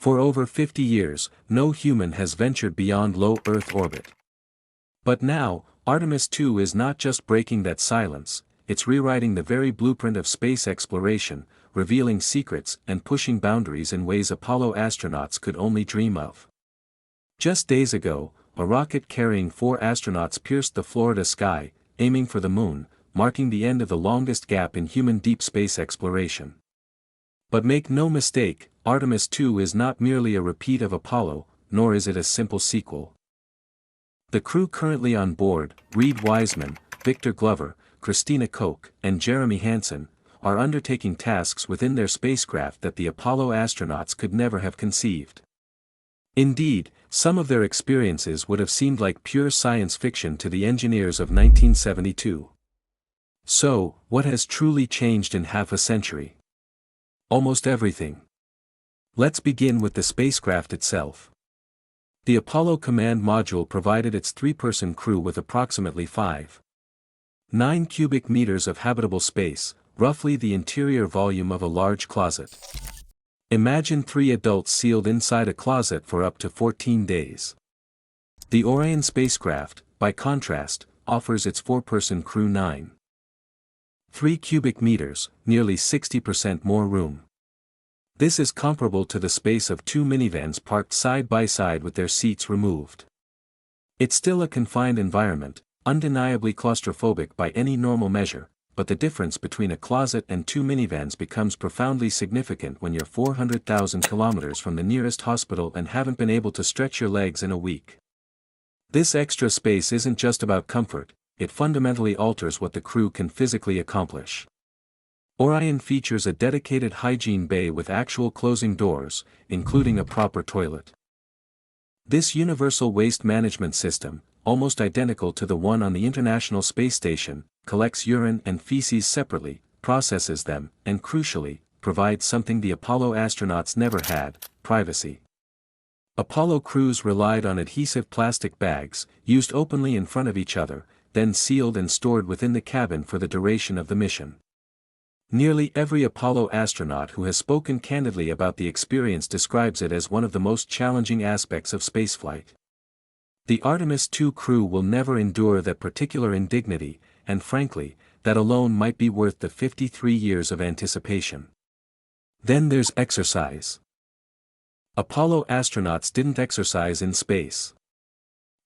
For over 50 years, no human has ventured beyond low Earth orbit. But now, Artemis II is not just breaking that silence, it's rewriting the very blueprint of space exploration, revealing secrets and pushing boundaries in ways Apollo astronauts could only dream of. Just days ago, a rocket carrying 4 astronauts pierced the Florida sky, aiming for the moon, marking the end of the longest gap in human deep space exploration. But make no mistake, Artemis II is not merely a repeat of Apollo, nor is it a simple sequel. The crew currently on board, Reid Wiseman, Victor Glover, Christina Koch, and Jeremy Hansen, are undertaking tasks within their spacecraft that the Apollo astronauts could never have conceived. Indeed, some of their experiences would have seemed like pure science fiction to the engineers of 1972. So, what has truly changed in half a century? Almost everything. Let's begin with the spacecraft itself. The Apollo Command Module provided its 3-person crew with approximately 5.9 cubic meters of habitable space, roughly the interior volume of a large closet. Imagine 3 adults sealed inside a closet for up to 14 days. The Orion spacecraft, by contrast, offers its 4-person crew 9.3 cubic meters, nearly 60% more room. This is comparable to the space of 2 minivans parked side by side with their seats removed. It's still a confined environment, undeniably claustrophobic by any normal measure, but the difference between a closet and 2 minivans becomes profoundly significant when you're 400,000 kilometers from the nearest hospital and haven't been able to stretch your legs in a week. This extra space isn't just about comfort, it fundamentally alters what the crew can physically accomplish. Orion features a dedicated hygiene bay with actual closing doors, including a proper toilet. This universal waste management system, almost identical to the one on the International Space Station, collects urine and feces separately, processes them, and crucially, provides something the Apollo astronauts never had: privacy. Apollo crews relied on adhesive plastic bags, used openly in front of each other, then sealed and stored within the cabin for the duration of the mission. Nearly every Apollo astronaut who has spoken candidly about the experience describes it as one of the most challenging aspects of spaceflight. The Artemis II crew will never endure that particular indignity, and frankly, that alone might be worth the 53 years of anticipation. Then there's exercise. Apollo astronauts didn't exercise in space.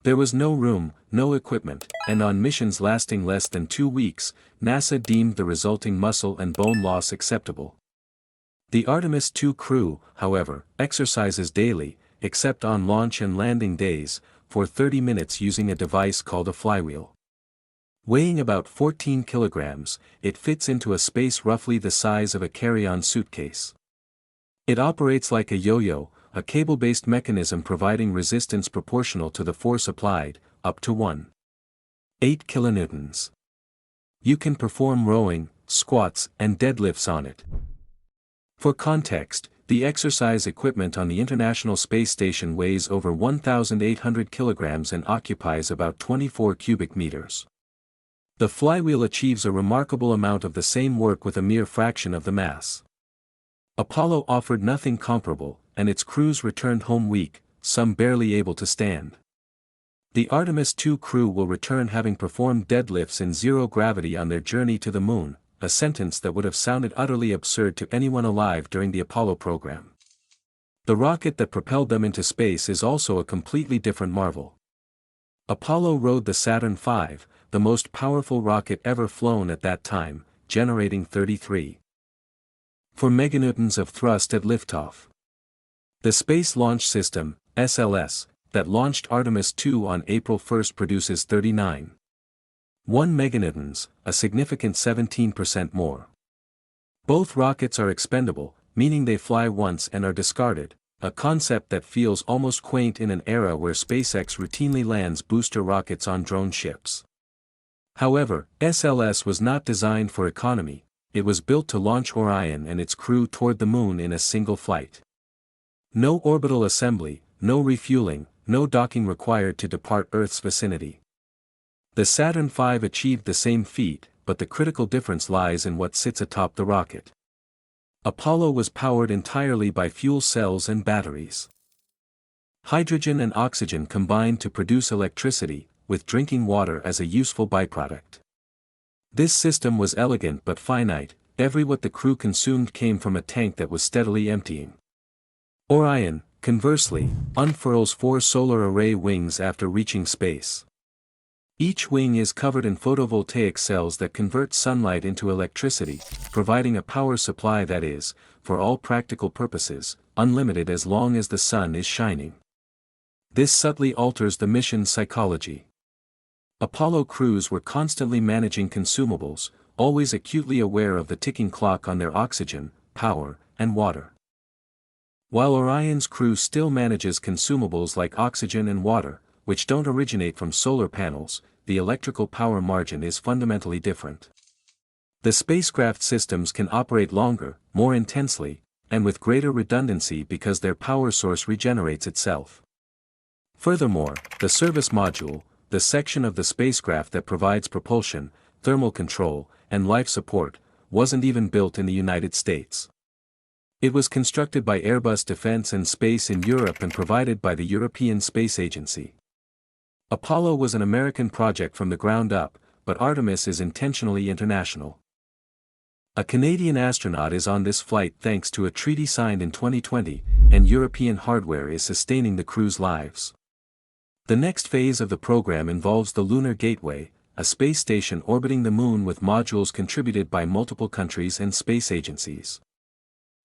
There was no room, no equipment, and on missions lasting less than 2 weeks, NASA deemed the resulting muscle and bone loss acceptable. The Artemis II crew, however, exercises daily, except on launch and landing days, for 30 minutes using a device called a flywheel. Weighing about 14 kilograms, it fits into a space roughly the size of a carry-on suitcase. It operates like a yo-yo, a cable-based mechanism providing resistance proportional to the force applied, up to 1.8 kilonewtons. You can perform rowing, squats, and deadlifts on it. For context, the exercise equipment on the International Space Station weighs over 1,800 kilograms and occupies about 24 cubic meters. The flywheel achieves a remarkable amount of the same work with a mere fraction of the mass. Apollo offered nothing comparable, and its crews returned home weak, some barely able to stand. The Artemis II crew will return having performed deadlifts in zero gravity on their journey to the moon, a sentence that would have sounded utterly absurd to anyone alive during the Apollo program. The rocket that propelled them into space is also a completely different marvel. Apollo rode the Saturn V, the most powerful rocket ever flown at that time, generating 33.4 meganewtons of thrust at liftoff. The Space Launch System, SLS, that launched Artemis II on April 1 produces 39.1 meganewtons, a significant 17% more. Both rockets are expendable, meaning they fly once and are discarded, a concept that feels almost quaint in an era where SpaceX routinely lands booster rockets on drone ships. However, SLS was not designed for economy, it was built to launch Orion and its crew toward the moon in a single flight. No orbital assembly, no refueling, no docking required to depart Earth's vicinity. The Saturn V achieved the same feat, but the critical difference lies in what sits atop the rocket. Apollo was powered entirely by fuel cells and batteries. Hydrogen and oxygen combined to produce electricity, with drinking water as a useful byproduct. This system was elegant but finite. Every watt the crew consumed came from a tank that was steadily emptying. Orion, conversely, unfurls 4 solar array wings after reaching space. Each wing is covered in photovoltaic cells that convert sunlight into electricity, providing a power supply that is, for all practical purposes, unlimited as long as the sun is shining. This subtly alters the mission's psychology. Apollo crews were constantly managing consumables, always acutely aware of the ticking clock on their oxygen, power, and water. While Orion's crew still manages consumables like oxygen and water, which don't originate from solar panels, the electrical power margin is fundamentally different. The spacecraft systems can operate longer, more intensely, and with greater redundancy because their power source regenerates itself. Furthermore, the service module, the section of the spacecraft that provides propulsion, thermal control, and life support, wasn't even built in the United States. It was constructed by Airbus Defence and Space in Europe and provided by the European Space Agency. Apollo was an American project from the ground up, but Artemis is intentionally international. A Canadian astronaut is on this flight thanks to a treaty signed in 2020, and European hardware is sustaining the crew's lives. The next phase of the program involves the Lunar Gateway, a space station orbiting the Moon with modules contributed by multiple countries and space agencies.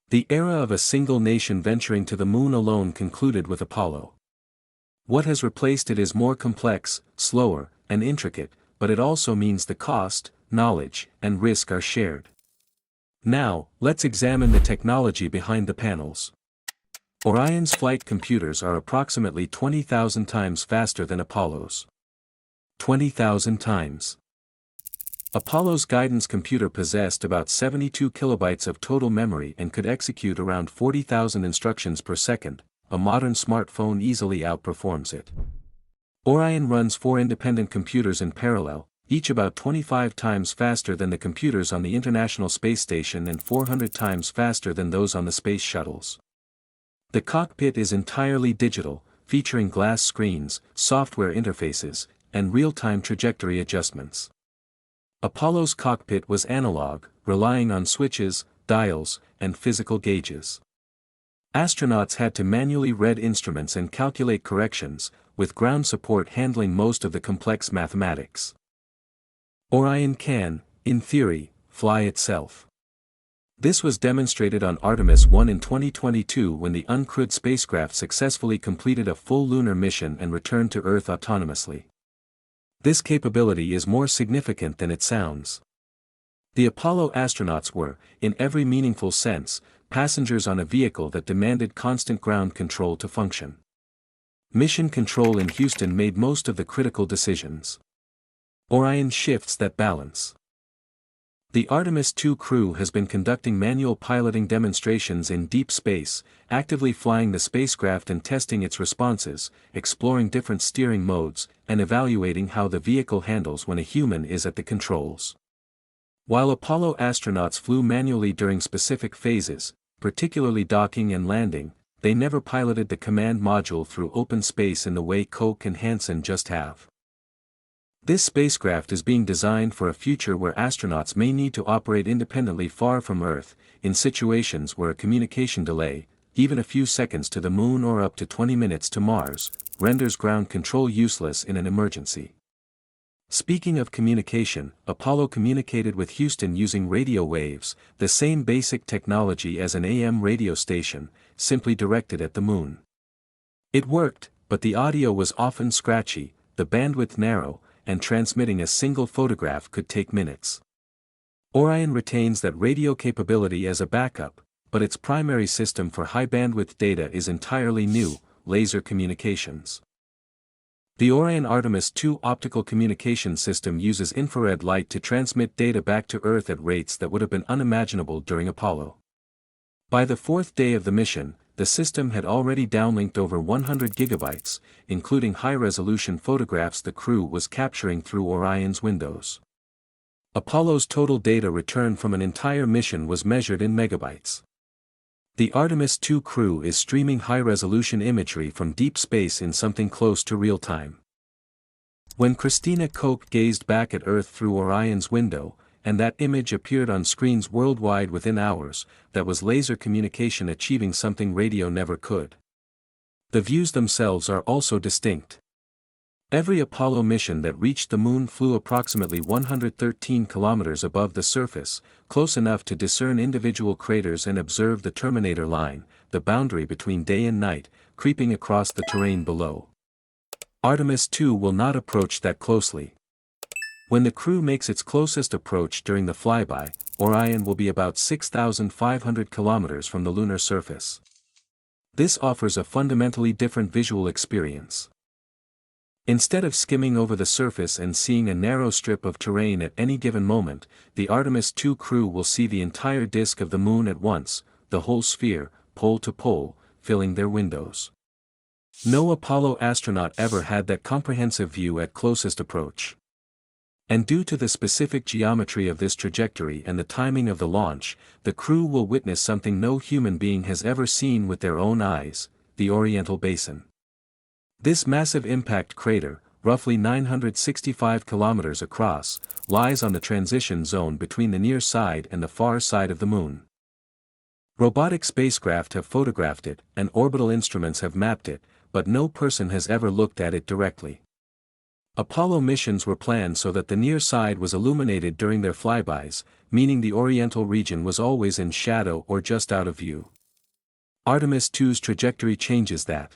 The era of a single nation venturing to the Moon alone concluded with Apollo. What has replaced it is more complex, slower, and intricate, but it also means the cost, knowledge, and risk are shared. Now, let's examine the technology behind the panels. Orion's flight computers are approximately 20,000 times faster than Apollo's. 20,000 times. Apollo's guidance computer possessed about 72 kilobytes of total memory and could execute around 40,000 instructions per second. A modern smartphone easily outperforms it. Orion runs 4 independent computers in parallel, each about 25 times faster than the computers on the International Space Station and 400 times faster than those on the space shuttles. The cockpit is entirely digital, featuring glass screens, software interfaces, and real-time trajectory adjustments. Apollo's cockpit was analog, relying on switches, dials, and physical gauges. Astronauts had to manually read instruments and calculate corrections, with ground support handling most of the complex mathematics. Orion can, in theory, fly itself. This was demonstrated on Artemis I in 2022 when the uncrewed spacecraft successfully completed a full lunar mission and returned to Earth autonomously. This capability is more significant than it sounds. The Apollo astronauts were, in every meaningful sense, passengers on a vehicle that demanded constant ground control to function. Mission Control in Houston made most of the critical decisions. Orion shifts that balance. The Artemis II crew has been conducting manual piloting demonstrations in deep space, actively flying the spacecraft and testing its responses, exploring different steering modes, and evaluating how the vehicle handles when a human is at the controls. While Apollo astronauts flew manually during specific phases, particularly docking and landing, they never piloted the command module through open space in the way Koch and Hansen just have. This spacecraft is being designed for a future where astronauts may need to operate independently far from Earth, in situations where a communication delay, even a few seconds to the Moon or up to 20 minutes to Mars, renders ground control useless in an emergency. Speaking of communication, Apollo communicated with Houston using radio waves, the same basic technology as an AM radio station, simply directed at the Moon. It worked, but the audio was often scratchy, the bandwidth narrow, and transmitting a single photograph could take minutes. Orion retains that radio capability as a backup, but its primary system for high-bandwidth data is entirely new, laser communications. The Orion Artemis II optical communication system uses infrared light to transmit data back to Earth at rates that would have been unimaginable during Apollo. By the 4th day of the mission, the system had already downlinked over 100 gigabytes, including high-resolution photographs the crew was capturing through Orion's windows. Apollo's total data return from an entire mission was measured in megabytes. The Artemis II crew is streaming high-resolution imagery from deep space in something close to real time. When Christina Koch gazed back at Earth through Orion's window, and that image appeared on screens worldwide within hours, that was laser communication achieving something radio never could. The views themselves are also distinct. Every Apollo mission that reached the Moon flew approximately 113 kilometers above the surface, close enough to discern individual craters and observe the Terminator line, the boundary between day and night, creeping across the terrain below. Artemis II will not approach that closely. When the crew makes its closest approach during the flyby, Orion will be about 6,500 kilometers from the lunar surface. This offers a fundamentally different visual experience. Instead of skimming over the surface and seeing a narrow strip of terrain at any given moment, the Artemis II crew will see the entire disk of the Moon at once, the whole sphere, pole to pole, filling their windows. No Apollo astronaut ever had that comprehensive view at closest approach. And due to the specific geometry of this trajectory and the timing of the launch, the crew will witness something no human being has ever seen with their own eyes: the Oriental Basin. This massive impact crater, roughly 965 kilometers across, lies on the transition zone between the near side and the far side of the Moon. Robotic spacecraft have photographed it, and orbital instruments have mapped it, but no person has ever looked at it directly. Apollo missions were planned so that the near side was illuminated during their flybys, meaning the Oriental region was always in shadow or just out of view. Artemis II's trajectory changes that.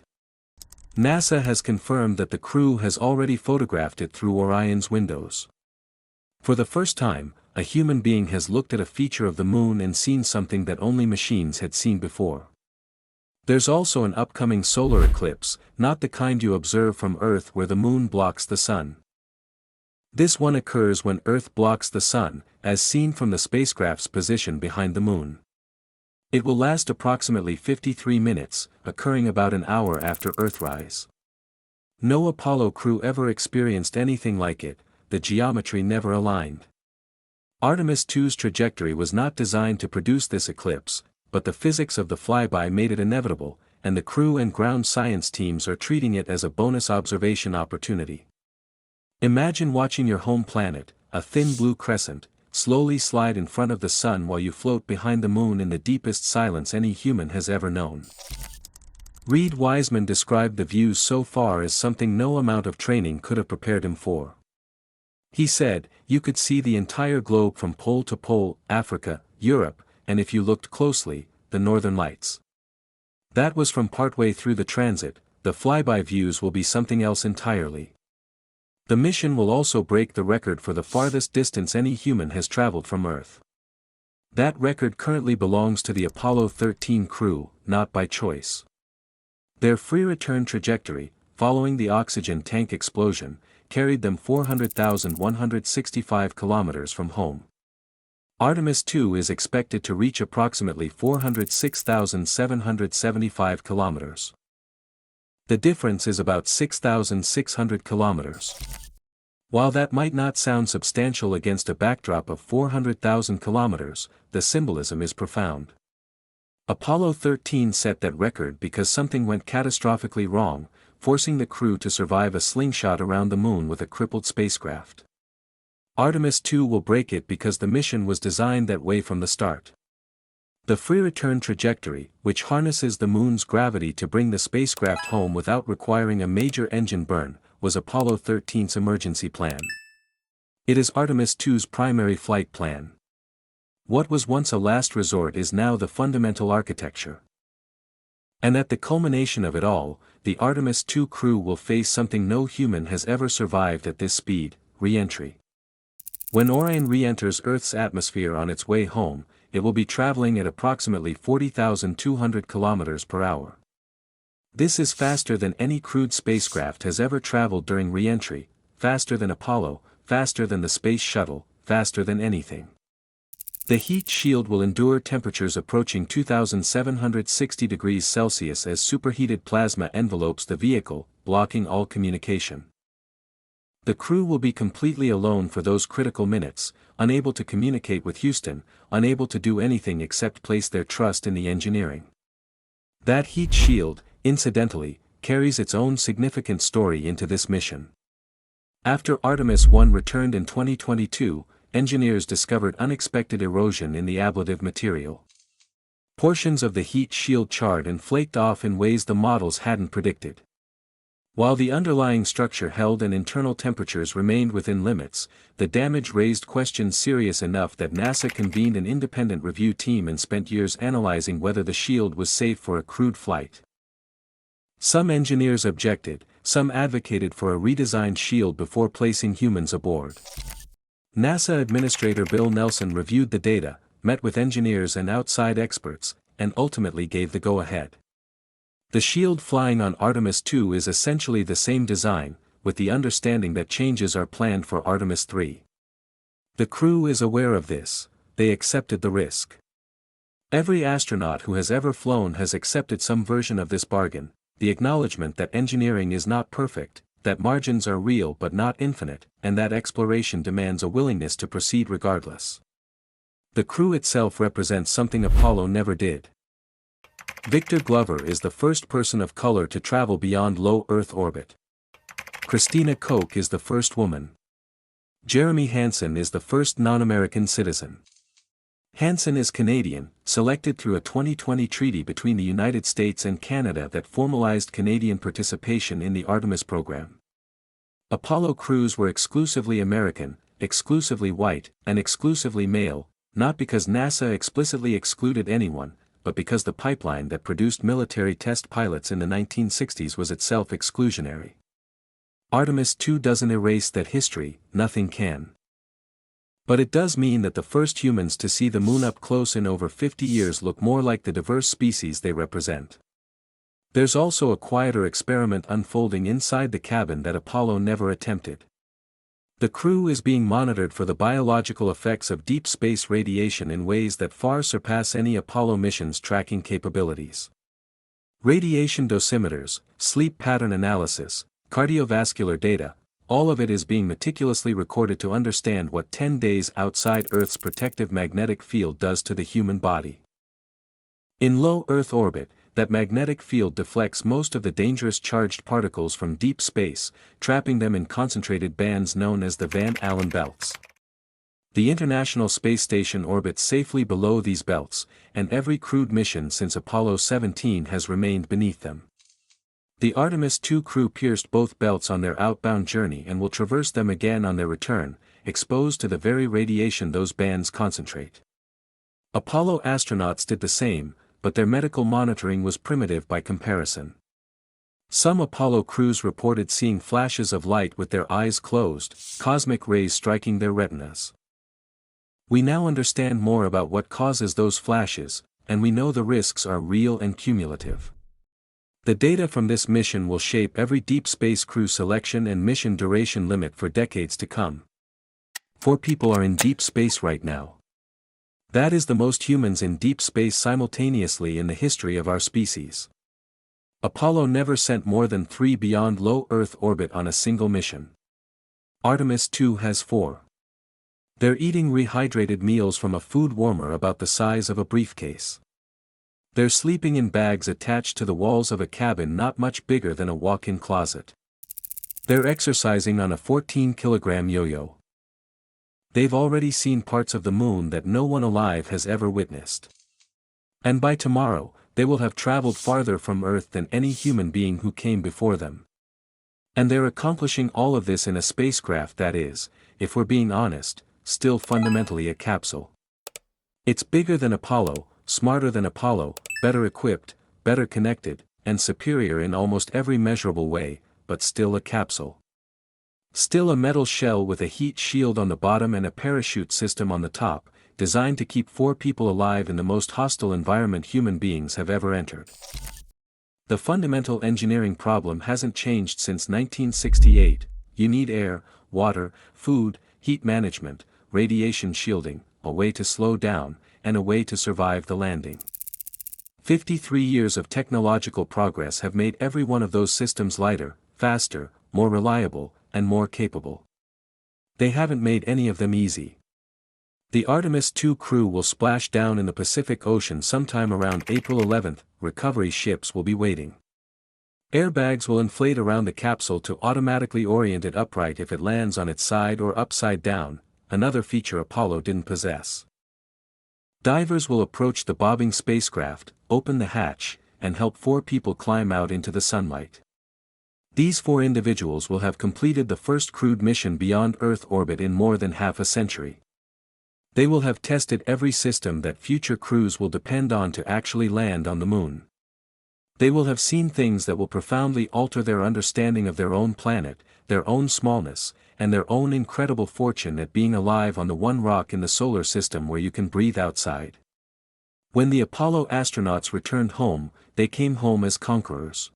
NASA has confirmed that the crew has already photographed it through Orion's windows. For the first time, a human being has looked at a feature of the Moon and seen something that only machines had seen before. There's also an upcoming solar eclipse, not the kind you observe from Earth where the Moon blocks the Sun. This one occurs when Earth blocks the Sun, as seen from the spacecraft's position behind the Moon. It will last approximately 53 minutes, occurring about an hour after Earthrise. No Apollo crew ever experienced anything like it, the geometry never aligned. Artemis II's trajectory was not designed to produce this eclipse, but the physics of the flyby made it inevitable, and the crew and ground science teams are treating it as a bonus observation opportunity. Imagine watching your home planet, a thin blue crescent, slowly slide in front of the Sun while you float behind the Moon in the deepest silence any human has ever known. Reid Wiseman described the views so far as something no amount of training could have prepared him for. He said, "You could see the entire globe from pole to pole, Africa, Europe, and if you looked closely, the Northern Lights." That was from partway through the transit. The flyby views will be something else entirely. The mission will also break the record for the farthest distance any human has traveled from Earth. That record currently belongs to the Apollo 13 crew, not by choice. Their free return trajectory, following the oxygen tank explosion, carried them 400,165 kilometers from home. Artemis II is expected to reach approximately 406,775 kilometers. The difference is about 6,600 kilometers. While that might not sound substantial against a backdrop of 400,000 kilometers, the symbolism is profound. Apollo 13 set that record because something went catastrophically wrong, forcing the crew to survive a slingshot around the Moon with a crippled spacecraft. Artemis II will break it because the mission was designed that way from the start. The free return trajectory, which harnesses the Moon's gravity to bring the spacecraft home without requiring a major engine burn, was Apollo 13's emergency plan. It is Artemis II's primary flight plan. What was once a last resort is now the fundamental architecture. And at the culmination of it all, the Artemis II crew will face something no human has ever survived at this speed: re-entry. When Orion re-enters Earth's atmosphere on its way home, it will be traveling at approximately 40,200 kilometers per hour. This is faster than any crewed spacecraft has ever traveled during re-entry, faster than Apollo, faster than the Space Shuttle, faster than anything. The heat shield will endure temperatures approaching 2,760 degrees Celsius as superheated plasma envelopes the vehicle, blocking all communication. The crew will be completely alone for those critical minutes, unable to communicate with Houston, unable to do anything except place their trust in the engineering. That heat shield, incidentally, carries its own significant story into this mission. After Artemis I returned in 2022, engineers discovered unexpected erosion in the ablative material. Portions of the heat shield charred and flaked off in ways the models hadn't predicted. While the underlying structure held and internal temperatures remained within limits, the damage raised questions serious enough that NASA convened an independent review team and spent years analyzing whether the shield was safe for a crewed flight. Some engineers objected, some advocated for a redesigned shield before placing humans aboard. NASA Administrator Bill Nelson reviewed the data, met with engineers and outside experts, and ultimately gave the go-ahead. The shield flying on Artemis II is essentially the same design, with the understanding that changes are planned for Artemis III. The crew is aware of this, they accepted the risk. Every astronaut who has ever flown has accepted some version of this bargain, the acknowledgement that engineering is not perfect, that margins are real but not infinite, and that exploration demands a willingness to proceed regardless. The crew itself represents something Apollo never did. Victor Glover is the first person of color to travel beyond low Earth orbit. Christina Koch is the first woman. Jeremy Hansen is the first non-American citizen. Hansen is Canadian, selected through a 2020 treaty between the United States and Canada that formalized Canadian participation in the Artemis program. Apollo crews were exclusively American, exclusively white, and exclusively male, not because NASA explicitly excluded anyone, but because the pipeline that produced military test pilots in the 1960s was itself exclusionary. Artemis II doesn't erase that history, nothing can. But it does mean that the first humans to see the moon up close in over 50 years look more like the diverse species they represent. There's also a quieter experiment unfolding inside the cabin that Apollo never attempted. The crew is being monitored for the biological effects of deep space radiation in ways that far surpass any Apollo mission's tracking capabilities. Radiation dosimeters, sleep pattern analysis, cardiovascular data, all of it is being meticulously recorded to understand what 10 days outside Earth's protective magnetic field does to the human body. In low Earth orbit, that magnetic field deflects most of the dangerous charged particles from deep space, trapping them in concentrated bands known as the Van Allen belts. The International Space Station orbits safely below these belts, and every crewed mission since Apollo 17 has remained beneath them. The Artemis II crew pierced both belts on their outbound journey and will traverse them again on their return, exposed to the very radiation those bands concentrate. Apollo astronauts did the same, but their medical monitoring was primitive by comparison. Some Apollo crews reported seeing flashes of light with their eyes closed, cosmic rays striking their retinas. We now understand more about what causes those flashes, and we know the risks are real and cumulative. The data from this mission will shape every deep space crew selection and mission duration limit for decades to come. 4 people are in deep space right now. That is the most humans in deep space simultaneously in the history of our species. Apollo never sent more than 3 beyond low Earth orbit on a single mission. Artemis II has 4. They're eating rehydrated meals from a food warmer about the size of a briefcase. They're sleeping in bags attached to the walls of a cabin not much bigger than a walk-in closet. They're exercising on a 14-kilogram yo-yo. They've already seen parts of the moon that no one alive has ever witnessed. And by tomorrow, they will have traveled farther from Earth than any human being who came before them. And they're accomplishing all of this in a spacecraft that is, if we're being honest, still fundamentally a capsule. It's bigger than Apollo, smarter than Apollo, better equipped, better connected, and superior in almost every measurable way, but still a capsule. Still a metal shell with a heat shield on the bottom and a parachute system on the top, designed to keep 4 people alive in the most hostile environment human beings have ever entered. The fundamental engineering problem hasn't changed since 1968, you need air, water, food, heat management, radiation shielding, a way to slow down, and a way to survive the landing. 53 years of technological progress have made every one of those systems lighter, faster, more reliable, and more capable. They haven't made any of them easy. The Artemis II crew will splash down in the Pacific Ocean sometime around April 11. Recovery ships will be waiting. Airbags will inflate around the capsule to automatically orient it upright if it lands on its side or upside down, another feature Apollo didn't possess. Divers will approach the bobbing spacecraft, open the hatch, and help 4 people climb out into the sunlight. These 4 individuals will have completed the first crewed mission beyond Earth orbit in more than half a century. They will have tested every system that future crews will depend on to actually land on the moon. They will have seen things that will profoundly alter their understanding of their own planet, their own smallness, and their own incredible fortune at being alive on the one rock in the solar system where you can breathe outside. When the Apollo astronauts returned home, they came home as conquerors.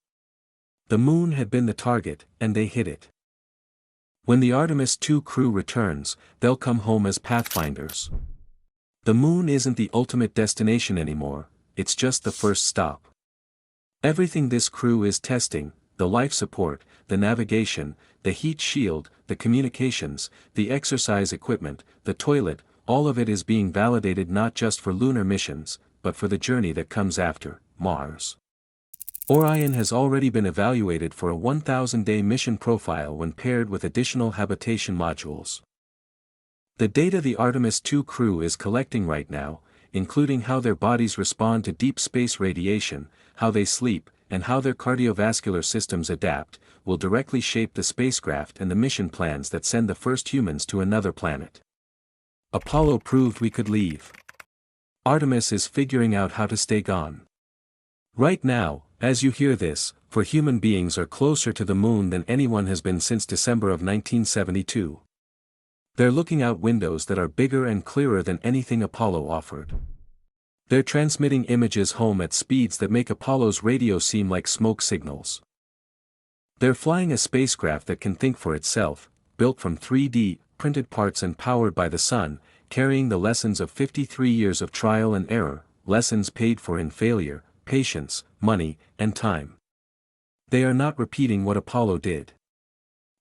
The moon had been the target, and they hit it. When the Artemis II crew returns, they'll come home as pathfinders. The moon isn't the ultimate destination anymore, it's just the first stop. Everything this crew is testing, the life support, the navigation, the heat shield, the communications, the exercise equipment, the toilet, all of it is being validated not just for lunar missions, but for the journey that comes after, Mars. Orion has already been evaluated for a 1,000-day mission profile when paired with additional habitation modules. The data the Artemis II crew is collecting right now, including how their bodies respond to deep space radiation, how they sleep, and how their cardiovascular systems adapt, will directly shape the spacecraft and the mission plans that send the first humans to another planet. Apollo proved we could leave. Artemis is figuring out how to stay gone. Right now, as you hear this, for human beings are closer to the moon than anyone has been since December of 1972. They're looking out windows that are bigger and clearer than anything Apollo offered. They're transmitting images home at speeds that make Apollo's radio seem like smoke signals. They're flying a spacecraft that can think for itself, built from 3D, printed parts and powered by the sun, carrying the lessons of 53 years of trial and error, lessons paid for in failure, patience, money, and time. They are not repeating what Apollo did.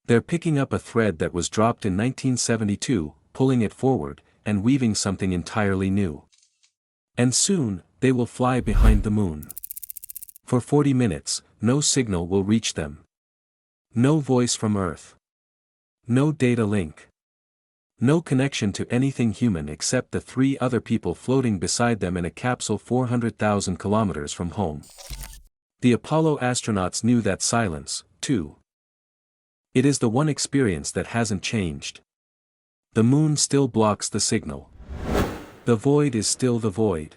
They're picking up a thread that was dropped in 1972, pulling it forward, and weaving something entirely new. And soon, they will fly behind the moon. For 40 minutes, no signal will reach them. No voice from Earth. No data link. No connection to anything human except the 3 other people floating beside them in a capsule 400,000 kilometers from home. The Apollo astronauts knew that silence, too. It is the one experience that hasn't changed. The moon still blocks the signal. The void is still the void.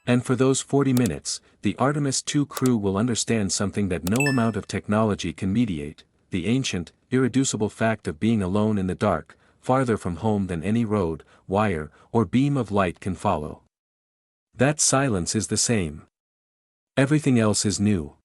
And for those 40 minutes, the Artemis II crew will understand something that no amount of technology can mediate, the ancient, irreducible fact of being alone in the dark, farther from home than any road, wire, or beam of light can follow. That silence is the same. Everything else is new.